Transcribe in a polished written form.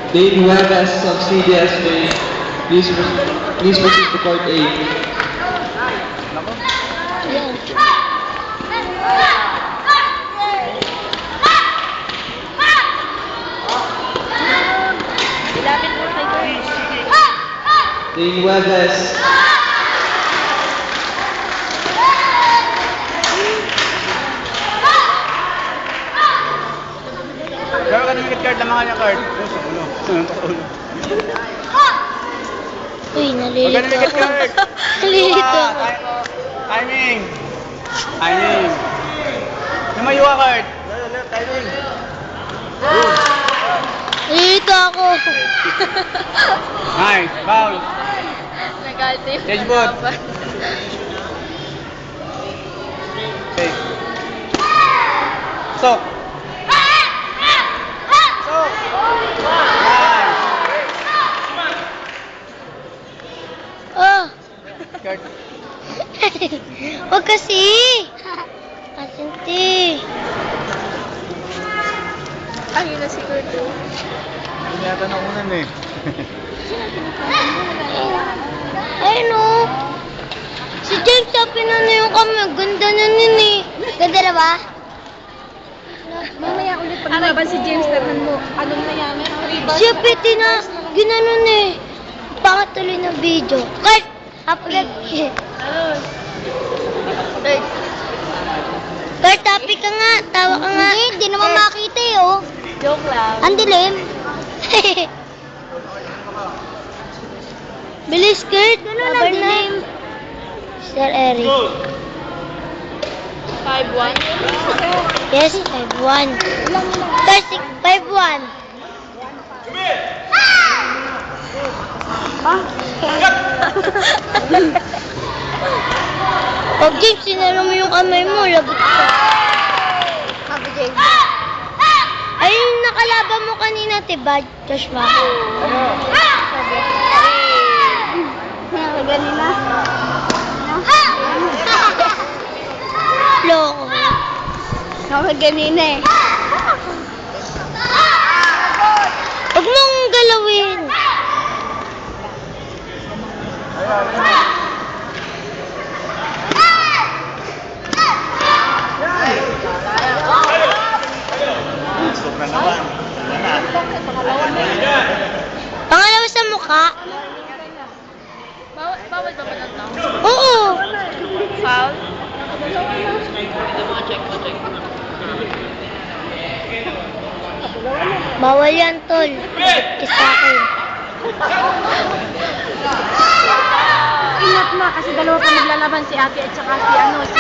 Dane Huevas of CDSB. Please proceed to court A. Ilapit mo kay Chris. Dane Huevas. Gawin ka ng card lang mga niya card. Uy, nalilito Huwag ka na ako. card. Nalilito ako. Timing. Timing. Lumayo ka card. Timing. Nalilito ako. Nice. Foul. Nagalte yung Change board. Okay. Sok. Sok. Nice. Oh. Card. Huwag kasi. Asinti. Ayun na si Kurto. Hindi yata nakunan eh. Ayun o. Si James sabi na yung kami. Ganda na nun eh. Ganda na ba? Mamaya ulit pag lumaban si James, tanan mo. Anong nayaman? Siya piti na. Ginanon eh. Pangat tuloy ng video. Kurt! Upload. Kurt, happy ka nga. Tawa ka nga. Hindi naman makita eh oh. Joke lang. Ang dilim. Bilis, Kurt. Ganun ang dilim. Sir Eric. 5-1. Yes, 5-1. Sir, 5-1. Pag James, sinalo mo yung kamay mo, lagot ka. Sabi James. Ay, yung nakalaban mo kanina, diba, Joshua? Ganina. Loko. Ganina eh. Huwag mong galawin. Sok na naman. Pangalawa sa mukha. Bawal ba balot na? Oo. Foul? Bawal yan, tol. Kiss sa akin. Ingat na kasi dalawa pa naglalaban si ate at saka si ano, si